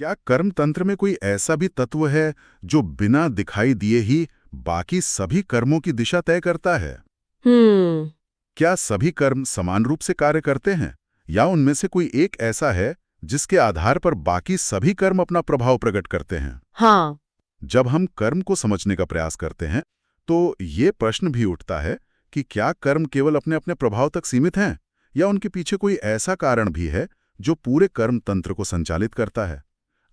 क्या कर्म तंत्र में कोई ऐसा भी तत्व है जो बिना दिखाई दिए ही बाकी सभी कर्मों की दिशा तय करता है? हम्म। क्या सभी कर्म समान रूप से कार्य करते हैं, या उनमें से कोई एक ऐसा है जिसके आधार पर बाकी सभी कर्म अपना प्रभाव प्रकट करते हैं? हाँ। जब हम कर्म को समझने का प्रयास करते हैं, तो ये प्रश्न भी उठता है कि क्या कर्म केवल अपने अपने प्रभाव तक सीमित हैं, या उनके पीछे कोई ऐसा कारण भी है जो पूरे कर्म तंत्र को संचालित करता है?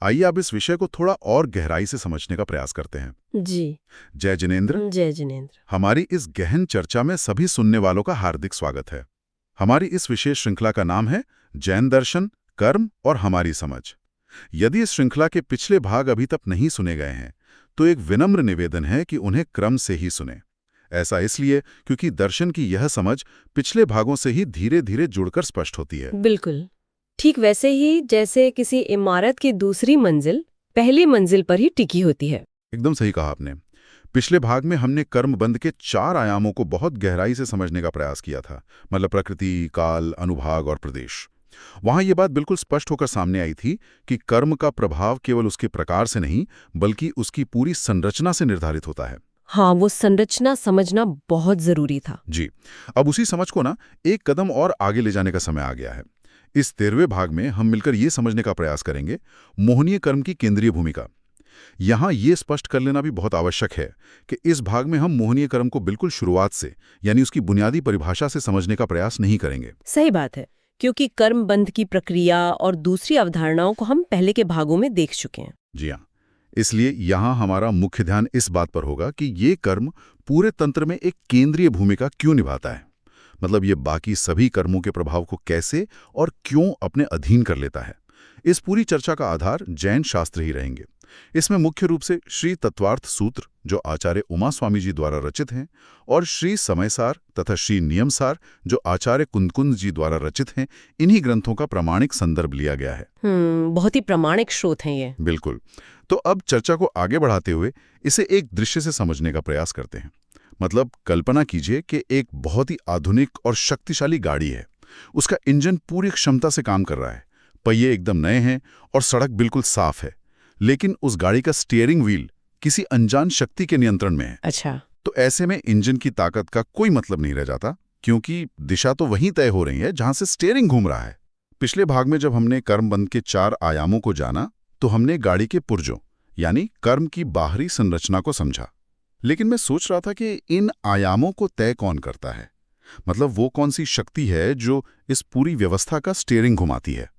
आइए अब इस विषय को थोड़ा और गहराई से समझने का प्रयास करते हैं। जी। जय जिनेंद्र। जय जिनेंद्र। हमारी इस गहन चर्चा में सभी सुनने वालों का हार्दिक स्वागत है। हमारी इस विशेष श्रृंखला का नाम है जैन दर्शन, कर्म और हमारी समझ। यदि इस श्रृंखला के पिछले भाग अभी तक नहीं सुने गए हैं, तो एक विनम्र निवेदन है कि उन्हें क्रम से ही सुने। ऐसा इसलिए क्योंकि दर्शन की यह समझ पिछले भागों से ही धीरे धीरे जुड़कर स्पष्ट होती है। बिल्कुल ठीक वैसे ही जैसे किसी इमारत की दूसरी मंजिल पहली मंजिल पर ही टिकी होती है। एकदम सही कहा आपने। पिछले भाग में हमने कर्मबंध के 4 आयामों को बहुत गहराई से समझने का प्रयास किया था, मतलब प्रकृति, काल, अनुभाग और प्रदेश। वहां ये बात बिल्कुल स्पष्ट होकर सामने आई थी कि कर्म का प्रभाव केवल उसके प्रकार से नहीं, बल्कि उसकी पूरी संरचना से निर्धारित होता है। हाँ, वो संरचना समझना बहुत जरूरी था। जी। अब उसी समझ को एक कदम और आगे ले जाने का समय आ गया है। इस 13वें भाग में हम मिलकर ये समझने का प्रयास करेंगे मोहनीय कर्म की केंद्रीय भूमिका। यहाँ ये स्पष्ट कर लेना भी बहुत आवश्यक है कि इस भाग में हम मोहनीय कर्म को बिल्कुल शुरुआत से, यानी उसकी बुनियादी परिभाषा से समझने का प्रयास नहीं करेंगे। सही बात है, क्योंकि कर्म बंध की प्रक्रिया और दूसरी अवधारणाओं को हम पहले के भागों में देख चुके हैं। जी हाँ। इसलिए यहाँ हमारा मुख्य ध्यान इस बात पर होगा कि ये कर्म पूरे तंत्र में एक केंद्रीय भूमिका क्यों निभाता है। मतलब ये बाकी सभी कर्मों के प्रभाव को कैसे और क्यों अपने अधीन कर लेता है। इस पूरी चर्चा का आधार जैन शास्त्र ही रहेंगे। इसमें मुख्य रूप से श्री तत्वार्थ सूत्र, जो आचार्य उमा स्वामी जी द्वारा रचित हैं, और श्री समयसार तथा श्री नियमसार, जो आचार्य कुंदकुंद जी द्वारा रचित हैं, इन्हीं ग्रंथों का प्रामाणिक संदर्भ लिया गया है। बहुत ही प्रामाणिक स्रोत हैं ये। बिल्कुल। तो अब चर्चा को आगे बढ़ाते हुए इसे एक दृश्य से समझने का प्रयास करते हैं। मतलब कल्पना कीजिए कि एक बहुत ही आधुनिक और शक्तिशाली गाड़ी है। उसका इंजन पूरी क्षमता से काम कर रहा है, पहिए एकदम नए हैं और सड़क बिल्कुल साफ है। लेकिन उस गाड़ी का स्टीयरिंग व्हील किसी अनजान शक्ति के नियंत्रण में है। अच्छा। तो ऐसे में इंजन की ताकत का कोई मतलब नहीं रह जाता, क्योंकि दिशा तो वहीं तय हो रही है जहां से स्टीयरिंग घूम रहा है। पिछले भाग में जब हमने कर्मबंध के 4 आयामों को जाना, तो हमने गाड़ी के पुर्जों, यानी कर्म की बाहरी संरचना को समझा। लेकिन मैं सोच रहा था कि इन आयामों को तय कौन करता है। मतलब वो कौन सी शक्ति है जो इस पूरी व्यवस्था का स्टीयरिंग घुमाती है।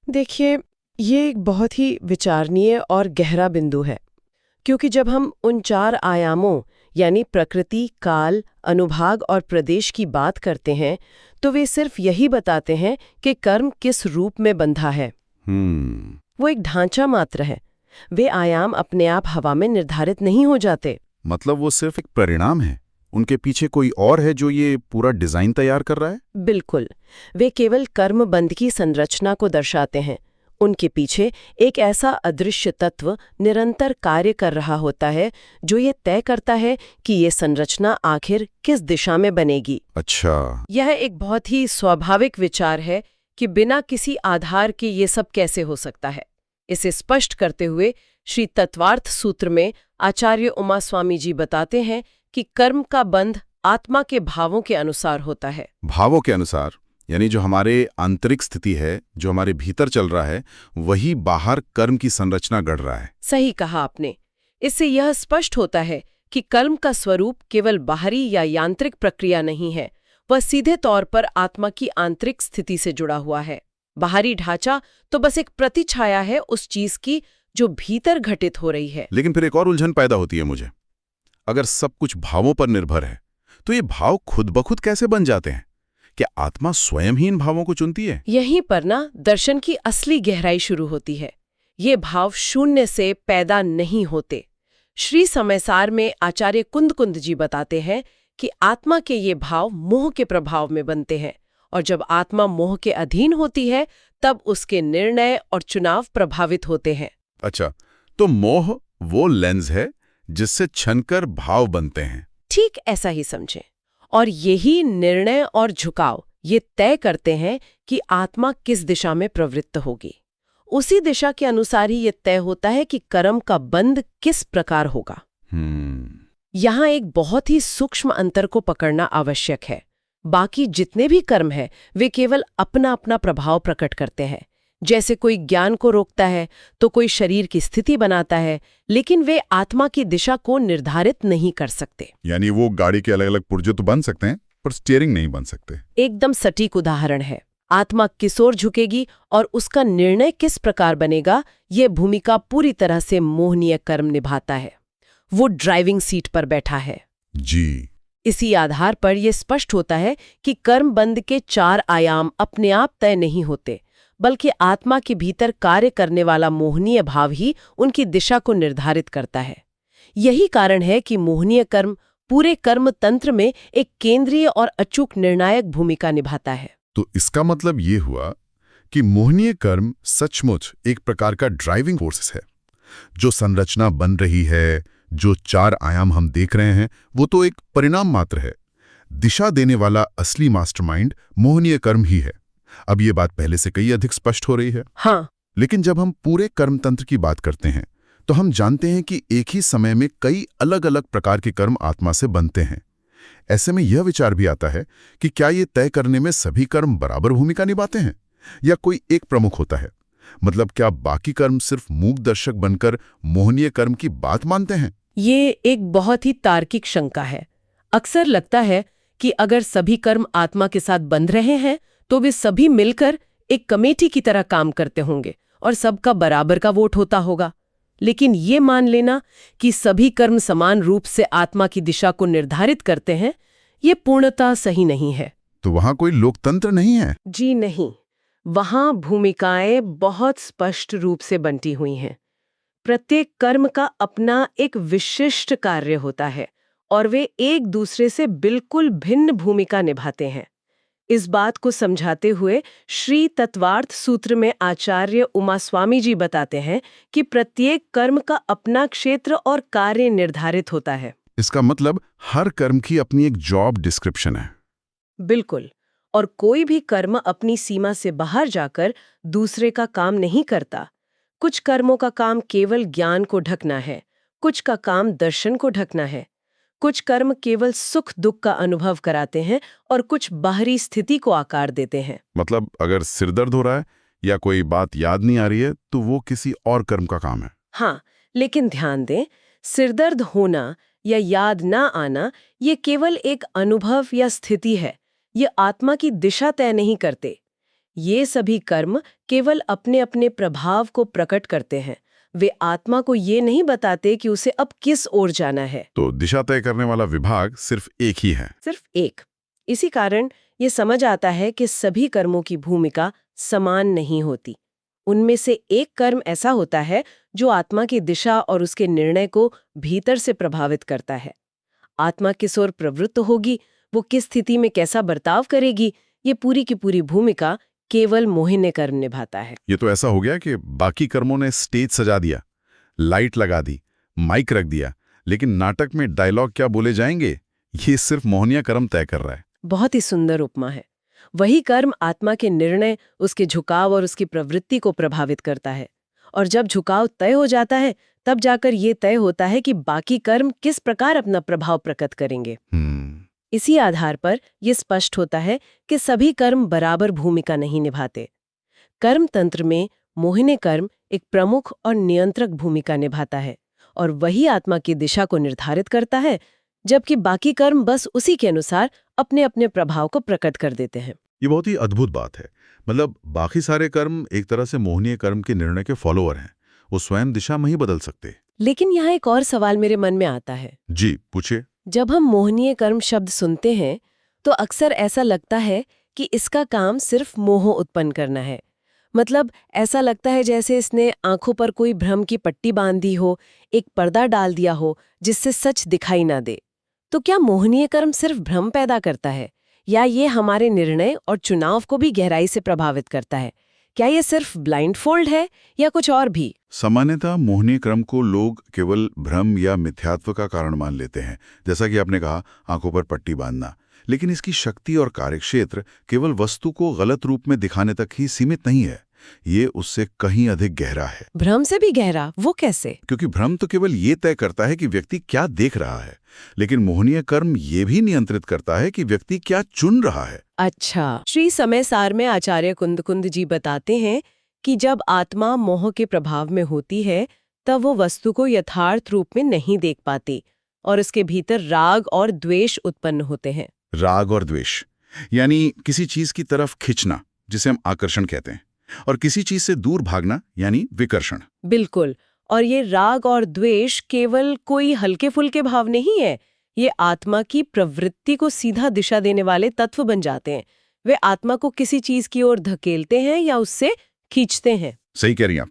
देखिए, ये एक बहुत ही विचारणीय और गहरा बिंदु है, क्योंकि जब हम उन 4 आयामों यानी प्रकृति, काल, अनुभाग और प्रदेश की बात करते हैं, तो वे सिर्फ यही बताते हैं कि कर्म किस रूप में बंधा है। वो एक ढांचा मात्र है। वे आयाम अपने आप हवा में निर्धारित नहीं हो जाते। मतलब वो सिर्फ एक परिणाम है, उनके पीछे कोई और है जो ये पूरा डिजाइन तैयार कर रहा है। बिल्कुल, वे केवल कर्मबंध की संरचना को दर्शाते हैं। उनके पीछे एक ऐसा अदृश्य तत्व निरंतर कार्य कर रहा होता है जो ये तय करता है कि ये संरचना आखिर किस दिशा में बनेगी। अच्छा। यह एक बहुत ही स्वाभाविक विचार है कि बिना किसी आधार के ये सब कैसे हो सकता है। इसे स्पष्ट करते हुए श्री तत्वार्थ सूत्र में आचार्य उमा स्वामी जी बताते हैं कि कर्म का बंध आत्मा के भावों के अनुसार होता है। भावों के अनुसार, यानी जो हमारे आंतरिक स्थिति है, जो हमारे भीतर चल रहा है, वही बाहर कर्म की संरचना गढ़ रहा है। सही कहा आपने। इससे यह स्पष्ट होता है कि कर्म का स्वरूप केवल बाहरी या यांत्रिक प्रक्रिया नहीं है, वह सीधे तौर पर आत्मा की आंतरिक स्थिति से जुड़ा हुआ है। बाहरी ढांचा तो बस एक प्रतिछाया है उस चीज की जो भीतर घटित हो रही है। लेकिन फिर एक और उलझन पैदा होती है मुझे। अगर सब कुछ भावों पर निर्भर है, तो ये भाव खुद ब खुद कैसे बन जाते हैं? क्या आत्मा स्वयं ही इन भावों को चुनती है? यहीं पर दर्शन की असली गहराई शुरू होती है। ये भाव शून्य से पैदा नहीं होते। श्री समयसार में आचार्य कुंदकुंद जी बताते हैं कि आत्मा के ये भाव मोह के प्रभाव में बनते हैं, और जब आत्मा मोह के अधीन होती है, तब उसके निर्णय और चुनाव प्रभावित होते हैं। अच्छा, तो मोह वो लेंस है जिससे छनकर भाव बनते हैं। ठीक ऐसा ही समझें। और यही निर्णय और झुकाव ये तय करते हैं कि आत्मा किस दिशा में प्रवृत्त होगी। उसी दिशा के अनुसार ही ये तय होता है कि कर्म का बंध किस प्रकार होगा। यहाँ एक बहुत ही सूक्ष्म अंतर को पकड़ना आवश्यक है। बाकी जितने भी कर्म हैं वे केवल अपना अपना प्रभाव प्रकट करते हैं। जैसे कोई ज्ञान को रोकता है तो कोई शरीर की स्थिति बनाता है, लेकिन वे आत्मा की दिशा को निर्धारित नहीं कर सकते। यानी वो गाड़ी के अलग अलग पुर्जे तो बन सकते हैं पर स्टीयरिंग नहीं बन सकते। एकदम सटीक उदाहरण है। आत्मा किस ओर झुकेगी और उसका निर्णय किस प्रकार बनेगा, ये भूमिका पूरी तरह से मोहनीय कर्म निभाता है। वो ड्राइविंग सीट पर बैठा है। जी। इसी आधार पर यह स्पष्ट होता है कि कर्म बंध के 4 आयाम अपने आप तय नहीं होते, बल्कि आत्मा के भीतर कार्य करने वाला मोहनीय भाव ही उनकी दिशा को निर्धारित करता है। यही कारण है कि मोहनीय कर्म पूरे कर्म तंत्र में एक केंद्रीय और अचूक निर्णायक भूमिका निभाता है। तो इसका मतलब ये हुआ कि मोहनीय कर्म सचमुच एक प्रकार का ड्राइविंग फोर्स है। जो संरचना बन रही है, जो 4 आयाम हम देख रहे हैं, वो तो एक परिणाम मात्र है। दिशा देने वाला असली मास्टरमाइंड मोहनीय कर्म ही है। अब ये बात पहले से कई अधिक स्पष्ट हो रही है। हाँ। लेकिन जब हम पूरे कर्मतंत्र की बात करते हैं तो हम जानते हैं कि एक ही समय में कई अलग अलग प्रकार के कर्म आत्मा से बनते हैं। ऐसे में यह विचार भी आता है कि क्या ये तय करने में सभी कर्म बराबर भूमिका निभाते हैं या कोई एक प्रमुख होता है? मतलब क्या बाकी कर्म सिर्फ मूक दर्शक बनकर मोहनीय कर्म की बात मानते हैं? ये एक बहुत ही तार्किक शंका है। अक्सर लगता है कि अगर सभी कर्म आत्मा के साथ बंध रहे हैं तो वे सभी मिलकर एक कमेटी की तरह काम करते होंगे और सबका बराबर का वोट होता होगा। लेकिन ये मान लेना कि सभी कर्म समान रूप से आत्मा की दिशा को निर्धारित करते हैं, ये पूर्णतः सही नहीं है। तो वहां कोई लोकतंत्र नहीं है? जी नहीं, वहां भूमिकाएं बहुत स्पष्ट रूप से बंटी हुई हैं। प्रत्येक कर्म का अपना एक विशिष्ट कार्य होता है और वे एक दूसरे से बिल्कुल भिन्न भूमिका निभाते हैं। इस बात को समझाते हुए श्री तत्वार्थ सूत्र में आचार्य उमास्वामी जी बताते हैं कि प्रत्येक कर्म का अपना क्षेत्र और कार्य निर्धारित होता है। इसका मतलब हर कर्म की अपनी एक जॉब डिस्क्रिप्शन है। बिल्कुल। और कोई भी कर्म अपनी सीमा से बाहर जाकर दूसरे का काम नहीं करता। कुछ कर्मों का काम केवल ज्ञान को ढकना है, कुछ का काम दर्शन को ढकना है, कुछ कर्म केवल सुख दुख का अनुभव कराते हैं और कुछ बाहरी स्थिति को आकार देते हैं। मतलब अगर सिरदर्द हो रहा है या कोई बात याद नहीं आ रही है तो वो किसी और कर्म का काम है। हाँ, लेकिन ध्यान दें, सिरदर्द होना या याद ना आना ये केवल एक अनुभव या स्थिति है। ये आत्मा की दिशा तय नहीं करते। ये सभी कर्म केवल अपने अपने प्रभाव को प्रकट करते हैं। वे आत्मा को ये नहीं बताते कि उसे अब किस ओर जाना है। तो दिशा तय करने वाला विभाग सिर्फ एक ही है। सिर्फ एक। इसी कारण ये समझ आता है कि सभी कर्मों की भूमिका समान नहीं होती। उनमें से एक कर्म ऐसा होता है जो आत्मा की दिशा और उसके निर्णय को भीतर से प्रभावित करता है। आत्मा किस ओर प्रवृत्त होगी, वो किस स्थिति में कैसा बर्ताव करेगी, ये पूरी की पूरी भूमिका केवल मोहिनी कर्म निभाता है। ये तो ऐसा हो गया कि बाकी कर्मों ने स्टेज सजा दिया, लाइट लगा दी, माइक रख दिया, लेकिन नाटक में डायलॉग क्या बोले जाएंगे ये सिर्फ मोहनीय कर्म तय कर रहा है। बहुत ही सुंदर उपमा है। वही कर्म आत्मा के निर्णय, उसके झुकाव और उसकी प्रवृत्ति को प्रभावित करता है। और जब झुकाव तय हो जाता है तब जाकर ये तय होता है कि बाकी कर्म किस प्रकार अपना प्रभाव प्रकट करेंगे। इसी आधार पर यह स्पष्ट होता है कि सभी कर्म बराबर भूमिका नहीं निभाते। कर्म तंत्र में मोहिनी कर्म एक प्रमुख और नियंत्रक भूमिका निभाता है और वही आत्मा की दिशा को निर्धारित करता है, जबकि बाकी कर्म बस उसी के अनुसार अपने अपने प्रभाव को प्रकट कर देते हैं। ये बहुत ही अद्भुत बात है। मतलब बाकी सारे कर्म एक तरह से मोहनीय कर्म के निर्णय के फॉलोअर हैं, वो स्वयं दिशा नहीं बदल सकते। लेकिन यहाँ एक और सवाल मेरे मन में आता है। जी पूछिए। जब हम मोहनीय कर्म शब्द सुनते हैं तो अक्सर ऐसा लगता है कि इसका काम सिर्फ मोह उत्पन्न करना है। मतलब ऐसा लगता है जैसे इसने आंखों पर कोई भ्रम की पट्टी बांध दी हो, एक पर्दा डाल दिया हो जिससे सच दिखाई ना दे। तो क्या मोहनीय कर्म सिर्फ भ्रम पैदा करता है या ये हमारे निर्णय और चुनाव को भी गहराई से प्रभावित करता है? क्या ये सिर्फ ब्लाइंडफोल्ड है या कुछ और भी? सामान्यतः मोहनीय क्रम को लोग केवल भ्रम या मिथ्यात्व का कारण मान लेते हैं, जैसा कि आपने कहा आंखों पर पट्टी बांधना। लेकिन इसकी शक्ति और कार्यक्षेत्र केवल वस्तु को गलत रूप में दिखाने तक ही सीमित नहीं है। ये उससे कहीं अधिक गहरा है। भ्रम से भी गहरा, वो कैसे? क्योंकि भ्रम तो केवल ये तय करता है कि व्यक्ति क्या देख रहा है, लेकिन मोहनीय कर्म ये भी नियंत्रित करता है कि व्यक्ति क्या चुन रहा है। अच्छा, श्री समय सार में आचार्य कुंद जी बताते हैं कि जब आत्मा मोह के प्रभाव में होती है तब वो वस्तु को यथार्थ रूप में नहीं देख पाती और उसके भीतर राग और द्वेष उत्पन्न होते हैं। राग और द्वेष यानी किसी चीज की तरफ खिंचना, जिसे हम आकर्षण कहते हैं, और किसी चीज से दूर भागना यानी विकर्षण। बिल्कुल। और ये राग और द्वेष केवल कोई हल्के फुल्के भाव नहीं है, ये आत्मा की प्रवृत्ति को सीधा दिशा देने वाले तत्व बन जाते हैं। वे आत्मा को किसी चीज की ओर धकेलते हैं या उससे खींचते हैं। सही कह रही हैं आप।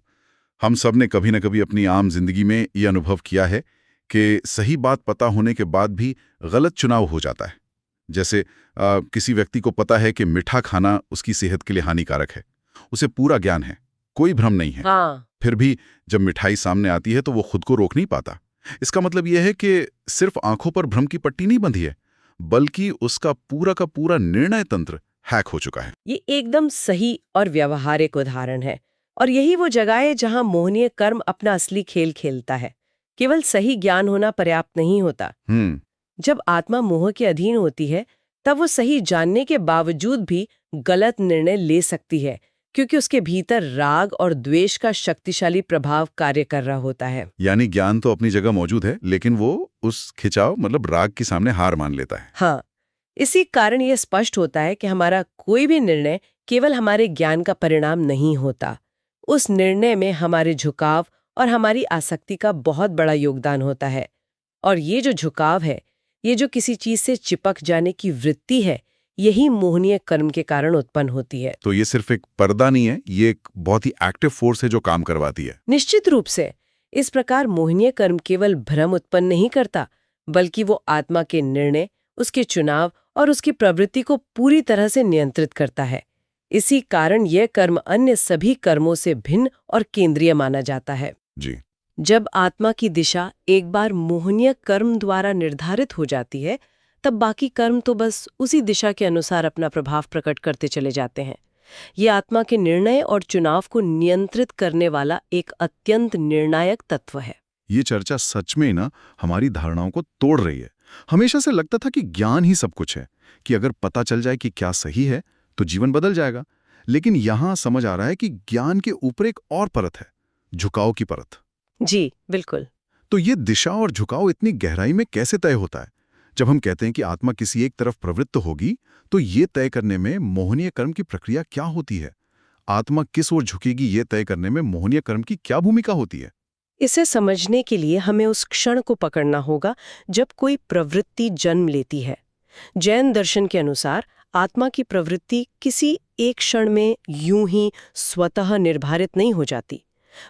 हम सब ने कभी न कभी अपनी आम जिंदगी में ये अनुभव किया है कि सही बात पता होने के बाद भी गलत चुनाव हो जाता है। जैसे किसी व्यक्ति को पता है कि मीठा खाना उसकी सेहत के लिए हानिकारक है, उसे पूरा ज्ञान है, कोई भ्रम नहीं है। हाँ। फिर भी जब मिठाई सामने आती है तो वो खुद को रोक नहीं पाता। इसका मतलब यह है कि सिर्फ आंखों पर भ्रम की पट्टी नहीं बंधी है, बल्कि उसका पूरा का पूरा निर्णय तंत्र हैक हो चुका है। ये एकदम सही और व्यावहारिक उदाहरण है, और यही वो जगह है जहां मोहनीय कर्म अपना असली खेल खेलता है। केवल सही ज्ञान होना पर्याप्त नहीं होता। जब आत्मा मोह के अधीन होती है तब वो सही जानने के बावजूद भी गलत निर्णय ले सकती है, क्योंकि उसके भीतर राग और द्वेष का शक्तिशाली प्रभाव कार्य कर रहा होता है। यानी ज्ञान तो अपनी जगह मौजूद है, लेकिन वो उस खिंचाव मतलब राग के सामने हार मान लेता है। हाँ, इसी कारण यह स्पष्ट होता है कि हमारा कोई भी निर्णय केवल हमारे ज्ञान का परिणाम नहीं होता। उस निर्णय में हमारे झुकाव और हमारी आसक्ति का बहुत बड़ा योगदान होता है। और ये जो झुकाव है, ये जो किसी चीज से चिपक जाने की वृत्ति है, यही मोहनीय कर्म के कारण उत्पन्न होती है। तो ये सिर्फ एक पर्दा नहीं है, ये एक बहुत ही एक्टिव फोर्स है जो काम करवाती है। निश्चित रूप से इस प्रकार मोहनीय कर्म केवल भ्रम उत्पन्न नहीं करता, बल्कि वो आत्मा के निर्णय, उसके चुनाव और उसकी प्रवृत्ति को पूरी तरह से नियंत्रित करता है। इसी कारण यह कर्म अन्य सभी कर्मों से भिन्न और केंद्रीय माना जाता है। जी। जब आत्मा की दिशा एक बार मोहनीय कर्म द्वारा निर्धारित हो जाती है, तब बाकी कर्म तो बस उसी दिशा के अनुसार अपना प्रभाव प्रकट करते चले जाते हैं। ये आत्मा के निर्णय और चुनाव को नियंत्रित करने वाला एक अत्यंत निर्णायक तत्व है। ये चर्चा सच में ना हमारी धारणाओं को तोड़ रही है। हमेशा से लगता था कि ज्ञान ही सब कुछ है, कि अगर पता चल जाए कि क्या सही है तो जीवन बदल जाएगा। लेकिन यहाँ समझ आ रहा है कि ज्ञान के ऊपर एक और परत है, झुकाव की परत। जी बिल्कुल। तो ये दिशा और झुकाव इतनी गहराई में कैसे तय होता है? जब हम कहते हैं कि आत्मा किसी एक तरफ प्रवृत्त होगी, तो ये तय करने में मोहनीय कर्म की प्रक्रिया क्या होती है? आत्मा किस ओर झुकेगी, ये तय करने में मोहनीय कर्म की क्या भूमिका होती है? इसे समझने के लिए हमें उस क्षण को पकड़ना होगा जब कोई प्रवृत्ति जन्म लेती है। जैन दर्शन के अनुसार आत्मा की प्रवृत्ति किसी एक क्षण में यूं ही स्वतः निर्धारित नहीं हो जाती।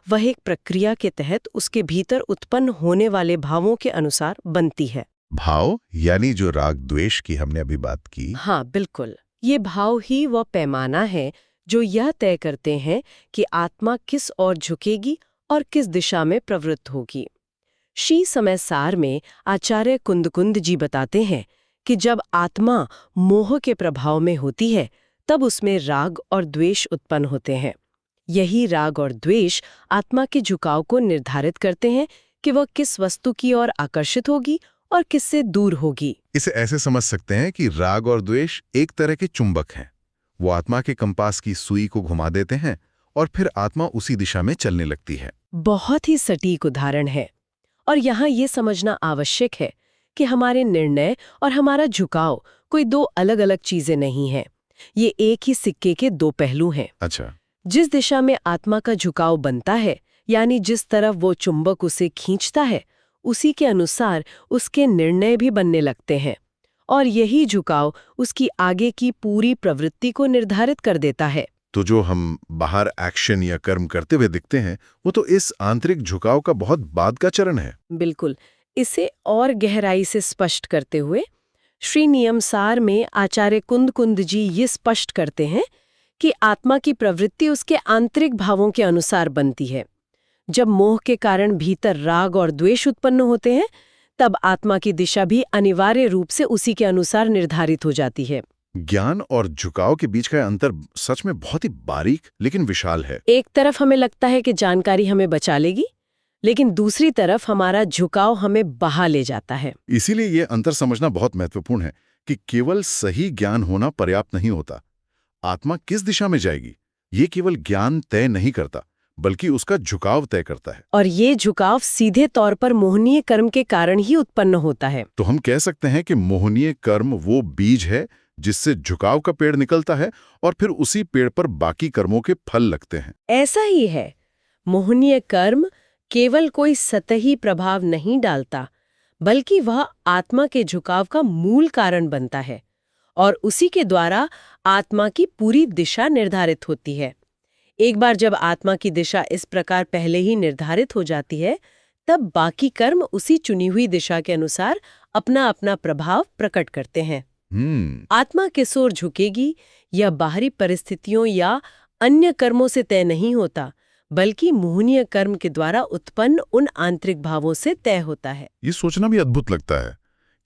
वह एक प्रक्रिया के तहत उसके भीतर उत्पन्न होने वाले भावों के अनुसार बनती है। भाव यानी जो राग द्वेष की हमने अभी बात की। हाँ बिल्कुल, ये भाव ही वह पैमाना है जो यह तय करते हैं कि आत्मा किस ओर झुकेगी और किस दिशा में प्रवृत्त होगी। श्री समय सार में आचार्य कुंद जी बताते हैं कि जब आत्मा मोह के प्रभाव में होती है तब उसमें राग और द्वेष उत्पन्न होते हैं। यही राग और द्वेष आत्मा के झुकाव को निर्धारित करते हैं कि वह किस वस्तु की ओर आकर्षित होगी और किससे दूर होगी। इसे ऐसे समझ सकते हैं कि राग और द्वेष एक तरह के चुंबक हैं। वो आत्मा के कंपास की सुई को घुमा देते हैं और फिर आत्मा उसी दिशा में चलने लगती है। बहुत ही सटीक उदाहरण है। और यहाँ ये समझना आवश्यक है कि हमारे निर्णय और हमारा झुकाव कोई दो अलग अलग चीजें नहीं हैं। ये एक ही सिक्के के दो पहलू हैं। अच्छा। जिस दिशा में आत्मा का झुकाव बनता है, यानी जिस तरफ वो चुंबक उसे खींचता है, उसी के अनुसार उसके निर्णय भी बनने लगते हैं। और यही झुकाव उसकी आगे की पूरी प्रवृत्ति को निर्धारित कर देता है। तो जो हम बाहर एक्शन या कर्म करते हुए दिखते हैं, वो तो इस आंतरिक झुकाव का बहुत बाद का चरण है। बिल्कुल। इसे और गहराई से स्पष्ट करते हुए श्री नियमसार में आचार्य कुंद जी ये स्पष्ट करते हैं कि आत्मा की प्रवृत्ति उसके आंतरिक भावों के अनुसार बनती है। जब मोह के कारण भीतर राग और द्वेष उत्पन्न होते हैं, तब आत्मा की दिशा भी अनिवार्य रूप से उसी के अनुसार निर्धारित हो जाती है। ज्ञान और झुकाव के बीच का अंतर सच में बहुत ही बारीक लेकिन विशाल है। एक तरफ हमें लगता है कि जानकारी हमें बचा लेगी, लेकिन दूसरी तरफ हमारा झुकाव हमें बहा ले जाता है। इसीलिए ये अंतर समझना बहुत महत्वपूर्ण है कि केवल सही ज्ञान होना पर्याप्त नहीं होता। आत्मा किस दिशा में जाएगी, ये केवल ज्ञान तय नहीं करता, बल्कि उसका झुकाव तय करता है। और ये झुकाव सीधे तौर पर मोहनीय कर्म के कारण ही उत्पन्न होता है। तो हम कह सकते हैं कि मोहनीय कर्म वो बीज है जिससे झुकाव का पेड़ निकलता है और फिर उसी पेड़ पर बाकी कर्मों के फल लगते हैं। ऐसा ही है, मोहनीय कर्म केवल कोई सतही प्रभाव नहीं डालता, बल्कि वह आत्मा के झुकाव का मूल कारण बनता है और उसी के द्वारा आत्मा की पूरी दिशा निर्धारित होती है। एक बार जब आत्मा की दिशा इस प्रकार पहले ही निर्धारित हो जाती है, तब बाकी कर्म उसी चुनी हुई दिशा के अनुसार अपना अपना प्रभाव प्रकट करते हैं। आत्मा किस ओर झुकेगी यह बाहरी परिस्थितियों या अन्य कर्मों से तय नहीं होता, बल्कि मोहनीय कर्म के द्वारा उत्पन्न उन आंतरिक भावों से तय होता है। ये सोचना भी अद्भुत लगता है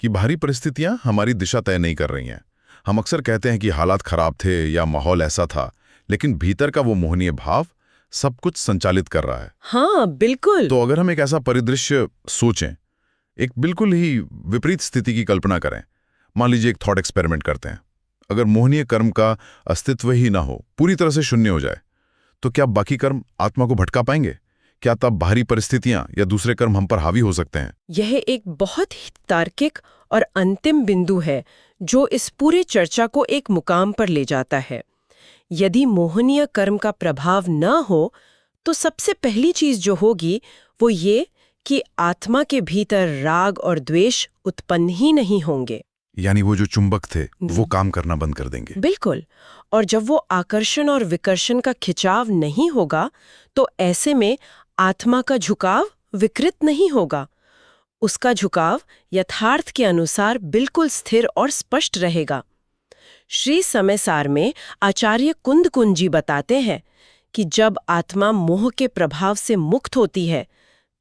कि बाहरी परिस्थितियां हमारी दिशा तय नहीं कर रही हैं। हम अक्सर कहते हैं कि हालात खराब थे या माहौल ऐसा था, लेकिन भीतर का वो मोहनीय भाव सब कुछ संचालित कर रहा है। हाँ, बिल्कुल। तो अगर हम एक ऐसा परिदृश्य सोचें, एक बिल्कुल ही विपरीत स्थिति की कल्पना करें, मान लीजिए एक थॉट एक्सपेरिमेंट करते हैं। अगर मोहनीय कर्म का अस्तित्व ही ना हो, पूरी तरह से शून्य हो जाए, तो क्या बाकी कर्म आत्मा को भटका पाएंगे? क्या तब बाहरी परिस्थितियां या दूसरे कर्म हम पर हावी हो सकते हैं? यह एक बहुत ही तार्किक और अंतिम बिंदु है जो इस पूरे चर्चा को एक मुकाम पर ले जाता है। यदि मोहनीय कर्म का प्रभाव न हो, तो सबसे पहली चीज जो होगी वो ये कि आत्मा के भीतर राग और द्वेष उत्पन्न ही नहीं होंगे। यानी वो जो चुंबक थे वो काम करना बंद कर देंगे। बिल्कुल। और जब वो आकर्षण और विकर्षण का खिंचाव नहीं होगा, तो ऐसे में आत्मा का झुकाव विकृत नहीं होगा। उसका झुकाव यथार्थ के अनुसार बिल्कुल स्थिर और स्पष्ट रहेगा। श्री समयसार में आचार्य कुंद जी बताते हैं कि जब आत्मा मोह के प्रभाव से मुक्त होती है,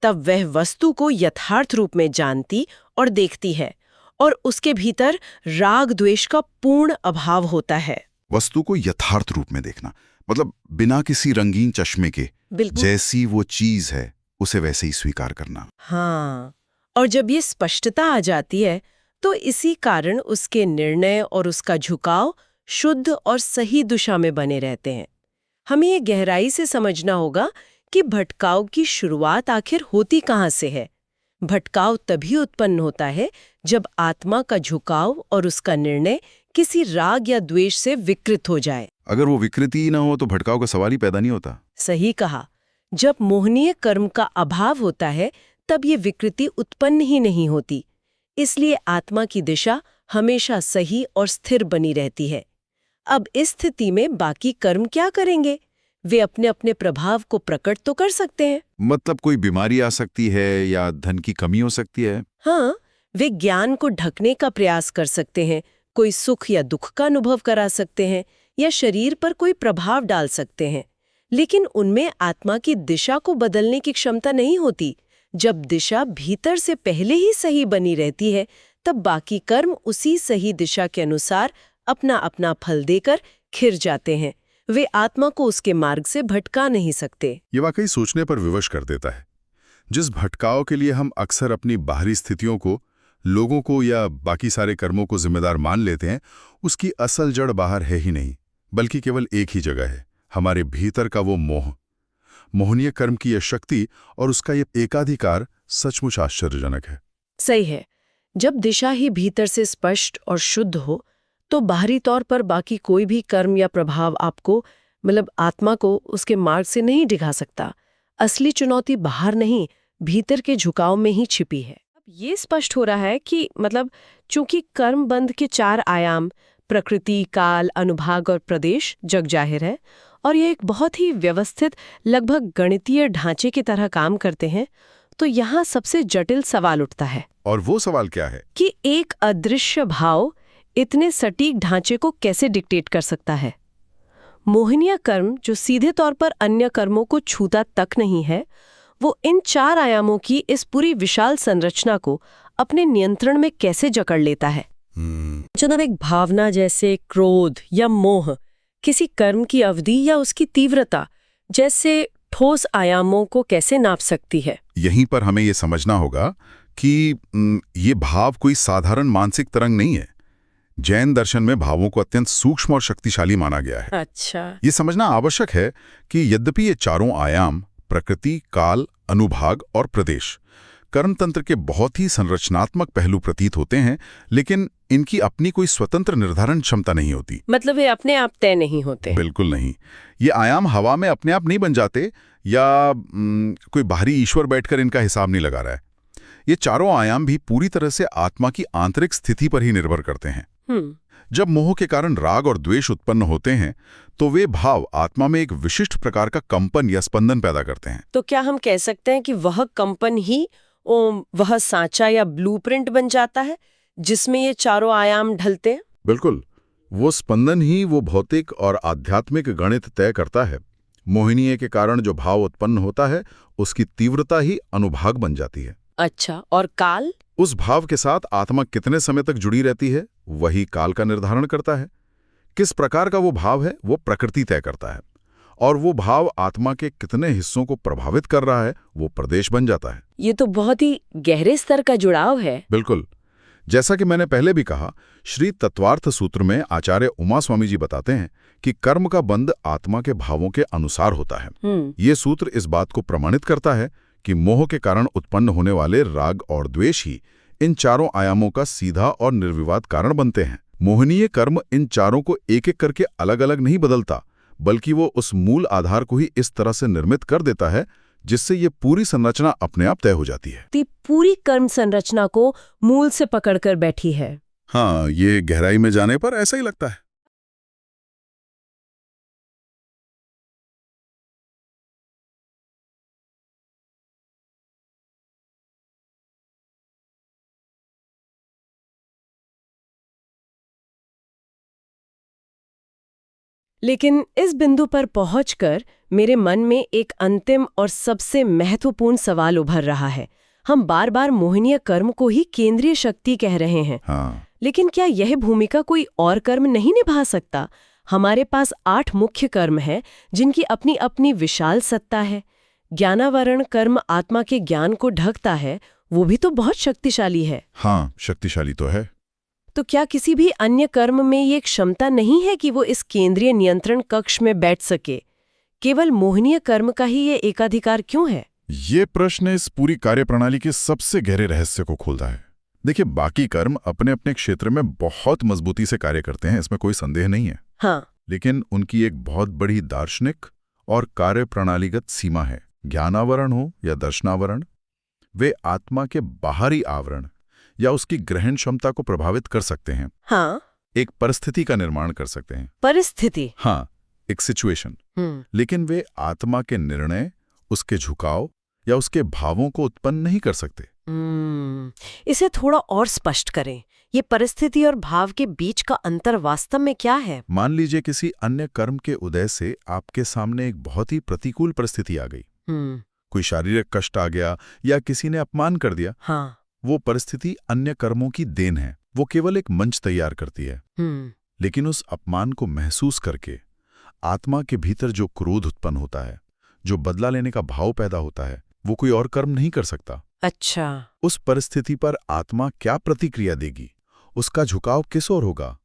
तब वह वस्तु को यथार्थ रूप में जानती और देखती है और उसके भीतर राग द्वेष का पूर्ण अभाव होता है। वस्तु को यथार्थ रूप में देखना मतलब बिना किसी रंगीन चश्मे के, जैसी वो चीज है उसे वैसे ही स्वीकार करना। हाँ, और जब ये स्पष्टता आ जाती है, तो इसी कारण उसके निर्णय और उसका झुकाव शुद्ध और सही दिशा में बने रहते हैं। हमें ये गहराई से समझना होगा कि भटकाव की शुरुआत आखिर होती कहाँ से है। भटकाव तभी उत्पन्न होता है जब आत्मा का झुकाव और उसका निर्णय किसी राग या द्वेष से विकृत हो जाए। अगर वो विकृति ही ना हो तो भटकाव का सवाल ही पैदा नहीं होता। सही कहा। जब मोहनीय कर्म का अभाव होता है, तब ये विकृति उत्पन्न ही नहीं होती। इसलिए आत्मा की दिशा हमेशा सही और स्थिर बनी रहती है। अब इस स्थिति में बाकी कर्म क्या करेंगे? वे अपने अपने प्रभाव को प्रकट तो कर सकते हैं। मतलब कोई बीमारी आ सकती है या धन की कमी हो सकती है। हाँ, वे ज्ञान को ढकने का प्रयास कर सकते हैं, कोई सुख या दुख का अनुभव करा सकते हैं या शरीर पर कोई प्रभाव डाल सकते हैं, लेकिन उनमें आत्मा की दिशा को बदलने की क्षमता नहीं होती। जब दिशा भीतर से पहले ही सही बनी रहती है, तब बाकी कर्म उसी सही दिशा के अनुसार अपना अपना फल देकर खिर जाते हैं। वे आत्मा को उसके मार्ग से भटका नहीं सकते। ये वाकई सोचने पर विवश कर देता है। जिस भटकाव के लिए हम अक्सर अपनी बाहरी स्थितियों को, लोगों को या बाकी सारे कर्मों को जिम्मेदार मान लेते हैं, उसकी असल जड़ बाहर है ही नहीं, बल्कि केवल एक ही जगह है, हमारे भीतर का वो मोह। मोहनीय कर्म की यह शक्ति और उसका ये एकाधिकार सचमुच आश्चर्यजनक है। सही है। जब दिशा ही भीतर से स्पष्ट और शुद्ध हो, तो बाहरी तौर पर बाकी कोई भी कर्म या प्रभाव आपको आत्मा को उसके मार्ग से नहीं दिखा सकता। असली चुनौती बाहर नहीं, भीतर के झुकाव में ही छिपी है। अब ये स्पष्ट हो रहा है कि चूंकि कर्म बंध के 4 आयाम प्रकृति, काल, अनुभाग और प्रदेश जग जाहिर है और ये एक बहुत ही व्यवस्थित लगभग गणितीय ढांचे की तरह काम करते हैं, तो यहाँ सबसे जटिल सवाल उठता है। और वो सवाल क्या है? कि एक अदृश्य भाव इतने सटीक ढांचे को कैसे डिक्टेट कर सकता है? मोहनीय कर्म जो सीधे तौर पर अन्य कर्मों को छूता तक नहीं है, वो इन 4 आयामों की इस पूरी विशाल संरचना को अपने नियंत्रण में कैसे जकड़ लेता है? जनाब, एक भावना जैसे क्रोध या मोह किसी कर्म की अवधि या उसकी तीव्रता जैसे ठोस आयामों को कैसे नाप सकती है? यहीं पर हमें ये समझना होगा कि ये भाव कोई साधारण मानसिक तरंग नहीं है। जैन दर्शन में भावों को अत्यंत सूक्ष्म और शक्तिशाली माना गया है। अच्छा। ये समझना आवश्यक है कि यद्यपि ये चारों आयाम प्रकृति, काल, अनुभाग और प्रदेश कर्मतंत्र के बहुत ही संरचनात्मक पहलू प्रतीत होते हैं, लेकिन इनकी अपनी कोई स्वतंत्र निर्धारण क्षमता नहीं होती। मतलब वे अपने आप तय नहीं होते? बिल्कुल नहीं। ये आयाम हवा में अपने आप नहीं बन जाते या कोई बाहरी ईश्वर बैठकर इनका हिसाब नहीं लगा रहा है। ये चारों आयाम भी पूरी तरह से आत्मा की आंतरिक स्थिति पर ही निर्भर करते हैं। जब मोह के कारण राग और द्वेष उत्पन्न होते हैं तो वे भाव आत्मा में एक विशिष्ट प्रकार का कंपन या स्पंदन पैदा करते हैं। तो क्या हम कह सकते हैं कि वह कंपन ही वह सांचा या ब्लूप्रिंट बन जाता है जिसमें ये चारों आयाम ढलते हैं? बिल्कुल, वो स्पंदन ही वो भौतिक और आध्यात्मिक गणित तय करता है। मोहिनीय के कारण जो भाव उत्पन्न होता है उसकी तीव्रता ही अनुभाग बन जाती है। अच्छा, और काल? उस भाव के साथ आत्मा कितने समय तक जुड़ी रहती है वही काल का निर्धारण करता है। किस प्रकार का वो भाव है वो प्रकृति तय करता है, और वो भाव आत्मा के कितने हिस्सों को प्रभावित कर रहा है वो प्रदेश बन जाता है। ये तो बहुत ही गहरे स्तर का जुड़ाव है। बिल्कुल, जैसा कि मैंने पहले भी कहा, श्री तत्वार्थ सूत्र में आचार्य उमा स्वामी जी बताते हैं कि कर्म का बंध आत्मा के भावों के अनुसार होता है। ये सूत्र इस बात को प्रमाणित करता है कि मोह के कारण उत्पन्न होने वाले राग और द्वेष ही इन चारों आयामों का सीधा और निर्विवाद कारण बनते हैं। मोहनीय कर्म इन चारों को एक एक करके अलग अलग नहीं बदलता, बल्कि वो उस मूल आधार को ही इस तरह से निर्मित कर देता है जिससे ये पूरी संरचना अपने आप तय हो जाती है। पूरी कर्म संरचना को मूल से पकड़कर बैठी है। हाँ, ये गहराई में जाने पर ऐसा ही लगता है। लेकिन इस बिंदु पर पहुंचकर मेरे मन में एक अंतिम और सबसे महत्वपूर्ण सवाल उभर रहा है। हम बार बार मोहनीय कर्म को ही केंद्रीय शक्ति कह रहे हैं। हाँ। लेकिन क्या यह भूमिका कोई और कर्म नहीं निभा सकता? हमारे पास 8 मुख्य कर्म हैं जिनकी अपनी अपनी विशाल सत्ता है। ज्ञानावरण कर्म आत्मा के ज्ञान को ढकता है, वो भी तो बहुत शक्तिशाली है। हाँ, शक्तिशाली तो है। तो क्या किसी भी अन्य कर्म में ये क्षमता नहीं है कि वो इस केंद्रीय नियंत्रण कक्ष में बैठ सके? केवल मोहनीय कर्म का ही ये एकाधिकार क्यों है? ये प्रश्न इस पूरी कार्यप्रणाली के सबसे गहरे रहस्य को खोलता है। देखिए, बाकी कर्म अपने अपने क्षेत्र में बहुत मजबूती से कार्य करते हैं, इसमें कोई संदेह नहीं है। हाँ। लेकिन उनकी एक बहुत बड़ी दार्शनिक और कार्यप्रणालीगत सीमा है। ज्ञानावरण हो या दर्शनावरण, वे आत्मा के बाहरी आवरण या उसकी ग्रहण क्षमता को प्रभावित कर सकते हैं। हाँ। एक परिस्थिति का निर्माण कर सकते हैं। परिस्थिति? हाँ, एक सिचुएशन। लेकिन वे आत्मा के निर्णय, उसके झुकाव या उसके भावों को उत्पन्न नहीं कर सकते। इसे थोड़ा और स्पष्ट करें। ये परिस्थिति और भाव के बीच का अंतर वास्तव में क्या है? मान लीजिए किसी अन्य कर्म के उदय से आपके सामने एक बहुत ही प्रतिकूल परिस्थिति आ गई। कोई शारीरिक कष्ट आ गया या किसी ने अपमान कर दिया। हाँ। वो परिस्थिति अन्य कर्मों की देन है, वो केवल एक मंच तैयार करती है। लेकिन उस अपमान को महसूस करके आत्मा के भीतर जो क्रोध उत्पन्न होता है, जो बदला लेने का भाव पैदा होता है, वो कोई और कर्म नहीं कर सकता। अच्छा। उस परिस्थिति पर आत्मा क्या प्रतिक्रिया देगी, उसका झुकाव किस ओर होगा,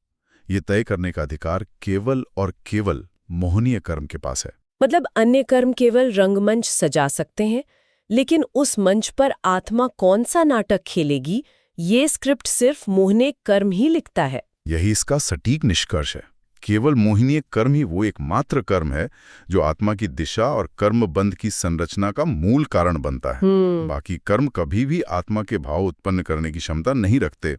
ये तय करने का अधिकार केवल और केवल मोहनीय कर्म के पास है। मतलब अन्य कर्म केवल रंगमंच सजा सकते हैं, लेकिन उस मंच पर आत्मा कौन सा नाटक खेलेगी, ये स्क्रिप्ट सिर्फ मोहनीय कर्म ही लिखता है। यही इसका सटीक निष्कर्ष है। केवल मोहनीय कर्म ही वो एकमात्र कर्म है जो आत्मा की दिशा और कर्मबंध की संरचना का मूल कारण बनता है। बाकी कर्म कभी भी आत्मा के भाव उत्पन्न करने की क्षमता नहीं रखते,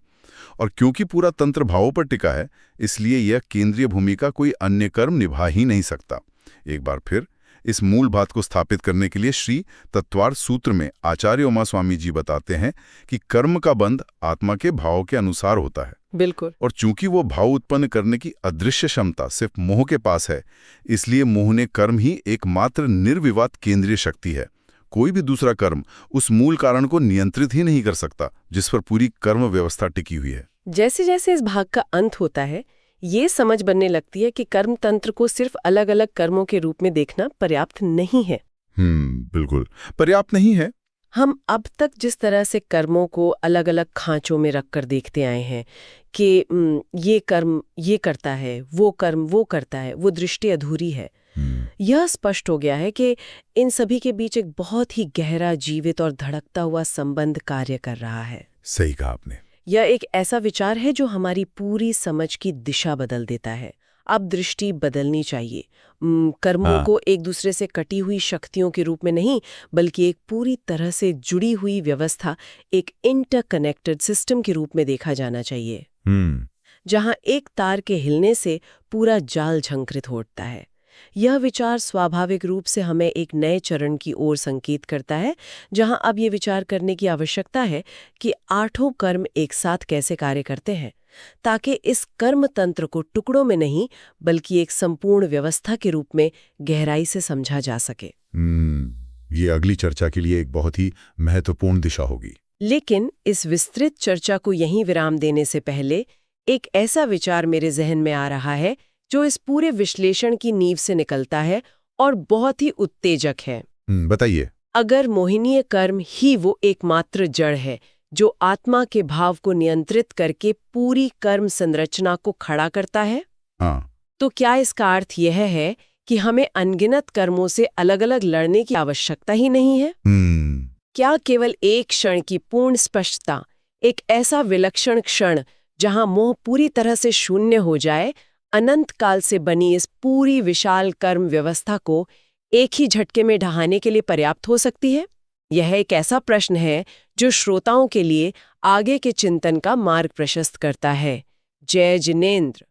और क्योंकि पूरा तंत्र भावों पर टिका है, इसलिए यह केंद्रीय भूमिका कोई अन्य कर्म निभा ही नहीं सकता। एक बार फिर इस मूल बात को स्थापित करने के लिए श्री तत्वार्थ सूत्र में आचार्य उमा स्वामी जी बताते हैं कि कर्म का बंध आत्मा के भावों के अनुसार होता है। बिल्कुल। और चूंकि वो भाव उत्पन्न करने की अदृश्य क्षमता सिर्फ मोह के पास है, इसलिए मोहनीय कर्म ही एकमात्र निर्विवाद केंद्रीय शक्ति है। कोई भी दूसरा कर्म उस मूल कारण को नियंत्रित ही नहीं कर सकता जिस पर पूरी कर्म व्यवस्था टिकी हुई है। जैसे जैसे इस भाग का अंत होता है, ये समझ बनने लगती है कि कर्म तंत्र को सिर्फ अलग अलग कर्मों के रूप में देखना पर्याप्त नहीं है। बिल्कुल पर्याप्त नहीं है। हम अब तक जिस तरह से कर्मों को अलग अलग खांचों में रखकर देखते आए हैं कि ये कर्म ये करता है, वो कर्म वो करता है, वो दृष्टि अधूरी है। यह स्पष्ट हो गया है कि इन सभी के बीच एक बहुत ही गहरा, जीवित और धड़कता हुआ संबंध कार्य कर रहा है। सही कहा आपने। यह एक ऐसा विचार है जो हमारी पूरी समझ की दिशा बदल देता है। अब दृष्टि बदलनी चाहिए। कर्मों को एक दूसरे से कटी हुई शक्तियों के रूप में नहीं, बल्कि एक पूरी तरह से जुड़ी हुई व्यवस्था, एक इंटरकनेक्टेड सिस्टम के रूप में देखा जाना चाहिए, जहां एक तार के हिलने से पूरा जाल झंकृत होता है। यह विचार स्वाभाविक रूप से हमें एक नए चरण की ओर संकेत करता है, जहां अब ये विचार करने की आवश्यकता है कि आठों कर्म एक साथ कैसे कार्य करते हैं, ताकि इस कर्म तंत्र को टुकड़ों में नहीं बल्कि एक संपूर्ण व्यवस्था के रूप में गहराई से समझा जा सके। ये अगली चर्चा के लिए एक बहुत ही महत्वपूर्ण दिशा होगी। लेकिन इस विस्तृत चर्चा को यहीं विराम देने से पहले एक ऐसा विचार मेरे जहन में आ रहा है जो इस पूरे विश्लेषण की नींव से निकलता है और बहुत ही उत्तेजक है। बताइए। अगर मोहिनीय कर्म ही वो एकमात्र जड़ है जो आत्मा के भाव को नियंत्रित करके पूरी कर्म संरचना को खड़ा करता है, तो क्या इसका अर्थ यह है कि हमें अनगिनत कर्मों से अलग अलग लड़ने की आवश्यकता ही नहीं है? क्या केवल एक क्षण की पूर्ण स्पष्टता, एक ऐसा विलक्षण क्षण जहां मोह पूरी तरह से शून्य हो जाए, अनंत काल से बनी इस पूरी विशाल कर्म व्यवस्था को एक ही झटके में ढहाने के लिए पर्याप्त हो सकती है? यह एक ऐसा प्रश्न है जो श्रोताओं के लिए आगे के चिंतन का मार्ग प्रशस्त करता है। जय जिनेंद्र।